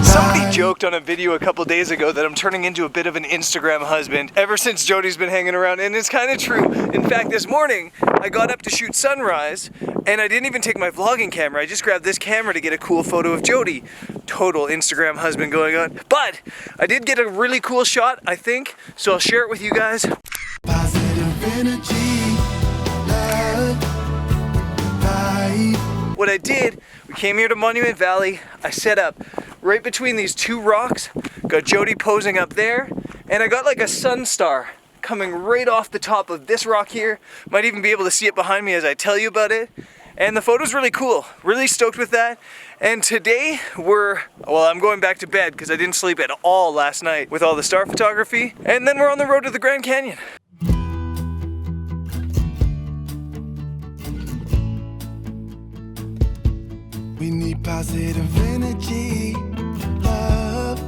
Somebody joked on a video a couple days ago that I'm turning into a bit of an Instagram husband ever since Jody's been hanging around, and it's kind of true. In fact, this morning I got up to shoot sunrise and I didn't even take my vlogging camera. I just grabbed this camera to get a cool photo of Jody. Total Instagram husband going on. But I did get a really cool shot, I think, so I'll share it with you guys. Positive energy, love, vibe. What I did, we came here to Monument Valley. I set up right between these two rocks, got Jody posing up there, and I got like a sun star coming right off the top of this rock here. Might even be able to see it behind me as I tell you about it. And the photo's really cool, really stoked with that. And today I'm going back to bed because I didn't sleep at all last night with all the star photography. And then we're on the road to the Grand Canyon. We need positive energy, love,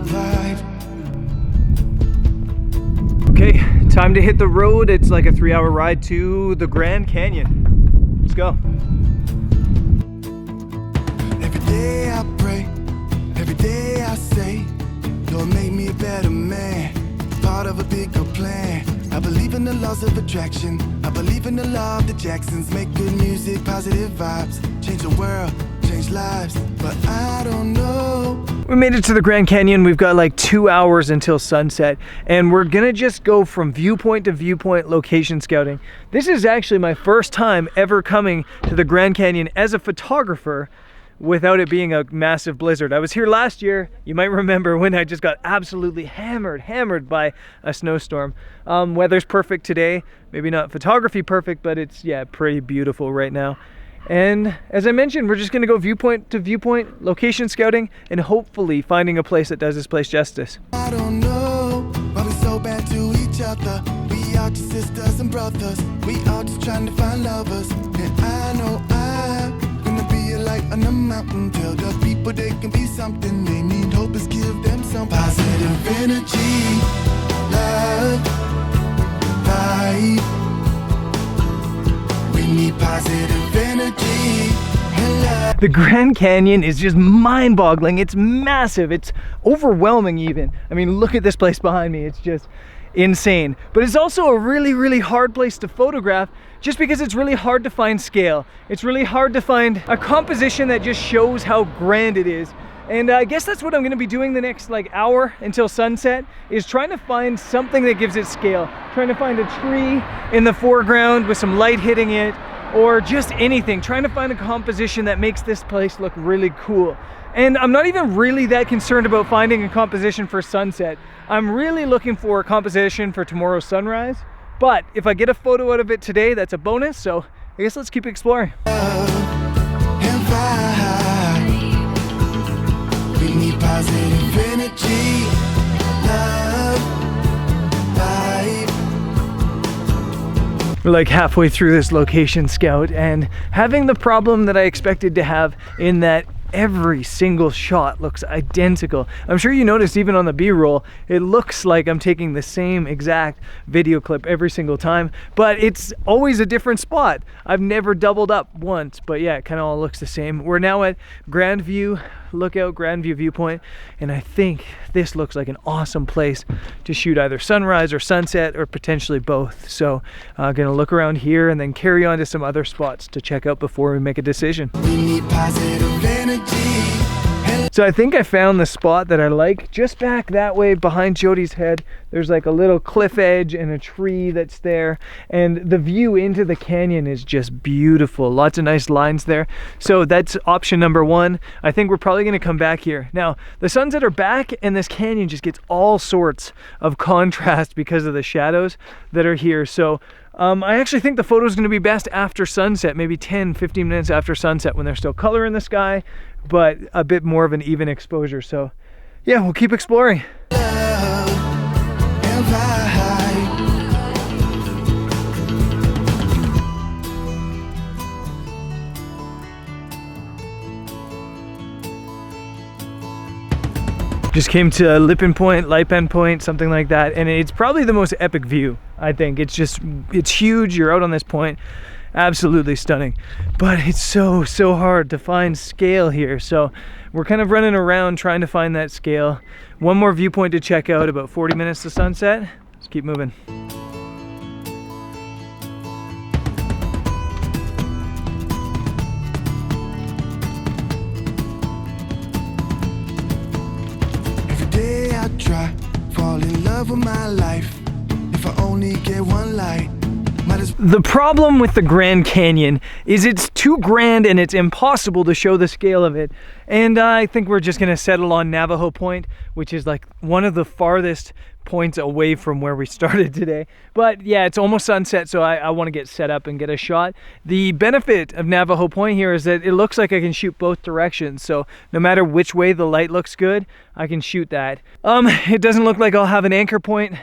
vibe. Okay, time to hit the road. It's like a 3-hour ride to the Grand Canyon. Let's go. Every day I pray, every day I say, Lord, make me a better man, part of a bigger plan. I believe in the laws of attraction, I believe in the law of the Jacksons. Make good music, positive vibes, change the world, change lives, but I don't know. We made it to the Grand Canyon. We've got like 2 hours until sunset, and we're gonna just go from viewpoint to viewpoint location scouting. This is actually my first time ever coming to the Grand Canyon as a photographer without it being a massive blizzard. I was here last year, you might remember, when I just got absolutely hammered by a snowstorm. Weather's perfect today, maybe not photography perfect, but it's, yeah, pretty beautiful right now. And as I mentioned, we're just gonna go viewpoint to viewpoint, location scouting, and hopefully finding a place that does this place justice. I don't know why we're so bad to each other. We are just sisters and brothers. We are just trying to find lovers. And I know I'm gonna be a light on the mountain. Tell the people they can be something. They need hope, is give them some positive energy, love, vibe. We need positive energy and love. The Grand Canyon is just mind-boggling. It's massive. It's overwhelming even. I mean, look at this place behind me. It's just insane. But it's also a really, really hard place to photograph just because it's really hard to find scale. It's really hard to find a composition that just shows how grand it is. And I guess that's what I'm gonna be doing the next like hour until sunset, is trying to find something that gives it scale. Trying to find a tree in the foreground with some light hitting it, or just anything. Trying to find a composition that makes this place look really cool. And I'm not even really that concerned about finding a composition for sunset. I'm really looking for a composition for tomorrow's sunrise. But if I get a photo out of it today, that's a bonus. So I guess let's keep exploring. We need positive energy, love, vibe. We're like halfway through this location scout and having the problem that I expected to have, in that every single shot looks identical. I'm sure you noticed even on the B-roll, it looks like I'm taking the same exact video clip every single time, but it's always a different spot. I've never doubled up once, but yeah, it kind of all looks the same. We're now at Grand View Lookout, Grand View Viewpoint, and I think this looks like an awesome place to shoot either sunrise or sunset, or potentially both. So I'm gonna look around here and then carry on to some other spots to check out before we make a decision. We need positive energy. So I think I found the spot that I like. Just back that way behind Jody's head, there's like a little cliff edge and a tree that's there, and the view into the canyon is just beautiful. Lots of nice lines there. So that's option number one. I think we're probably gonna come back here. Now, the suns are back and this canyon just gets all sorts of contrast because of the shadows that are here. So I actually think the photo is going to be best after sunset, maybe 10-15 minutes after sunset, when there's still color in the sky, but a bit more of an even exposure. So yeah, we'll keep exploring. Just came to Lippin Point, Lipan Point, something like that, and it's probably the most epic view, I think. It's huge. You're out on this point, absolutely stunning. But it's so hard to find scale here. So we're kind of running around trying to find that scale. One more viewpoint to check out, about 40 minutes to sunset. Let's keep moving. Every day I try, fall in love with my life. If I only get one light. The problem with the Grand Canyon is it's too grand and it's impossible to show the scale of it. And I think we're just gonna settle on Navajo Point, which is like one of the farthest points away from where we started today. But yeah, it's almost sunset, so I want to get set up and get a shot. The benefit of Navajo Point here is that it looks like I can shoot both directions. So no matter which way the light looks good, I can shoot that. It doesn't look like I'll have an anchor point,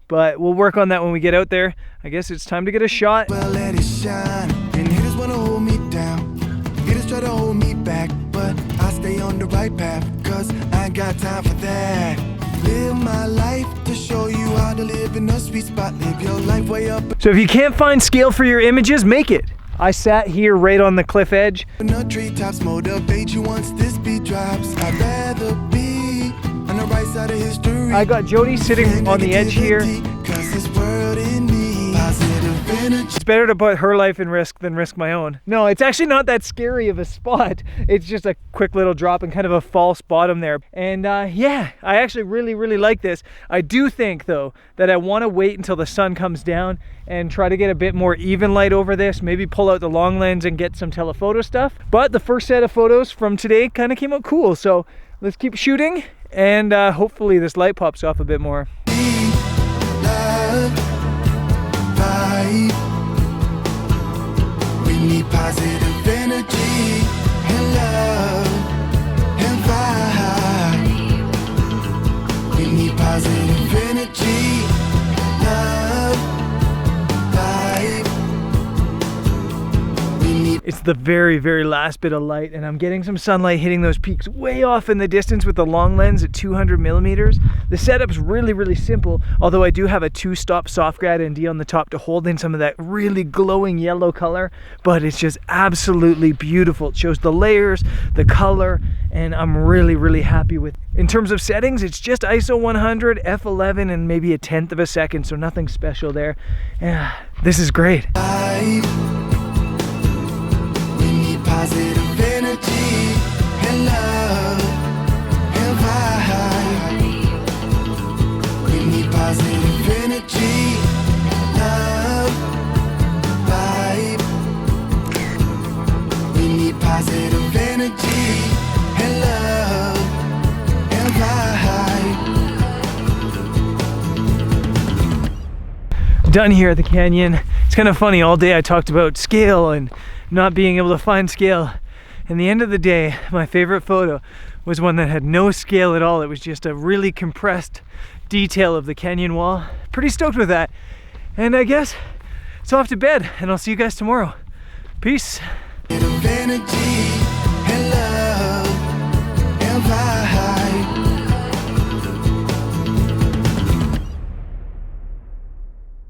but we'll work on that when we get out there. I guess it's time to get a shot. Well, let it shine. And haters wanna hold me down. Haters try to hold me back, but I stay on the right path, cause I ain't got time for that. Live my life to show you how to live in a sweet spot. Live your life way up. So if you can't find scale for your images, make it. I sat here right on the cliff edge. In the treetops, motivate you once this beat drops. I'd rather be on the right side of history. I got Jody sitting on the edge here. Cause this world in me, positive energy. It's better to put her life in risk than risk my own. No, it's actually not that scary of a spot. It's just a quick little drop and kind of a false bottom there. And yeah, I actually really like this. I do think though that I want to wait until the sun comes down and try to get a bit more even light over this. Maybe pull out the long lens and get some telephoto stuff. But the first set of photos from today kind of came out cool. So let's keep shooting and hopefully this light pops off a bit more. Love, vibe. We need positive energy and love and vibe. We need positive energy, love, vibe. We need. It's the very last bit of light, and I'm getting some sunlight hitting those peaks way off in the distance with the long lens at 200 millimeters. The setup's really simple, although I do have a 2-stop soft grad ND on the top to hold in some of that really glowing yellow color, but it's just absolutely beautiful. It shows the layers, the color, and I'm really happy with it. In terms of settings, it's just ISO 100, f11, and maybe a 1/10 of a second, so nothing special there. Yeah, this is great. Positive energy and love and vibe. We need positive energy, love, vibe. We need positive energy and love and vibe. Done here at the canyon. It's kind of funny, all day I talked about scale and not being able to find scale. In the end of the day, my favorite photo was one that had no scale at all. It was just a really compressed detail of the canyon wall. Pretty stoked with that. And I guess it's off to bed, and I'll see you guys tomorrow. Peace. Energy.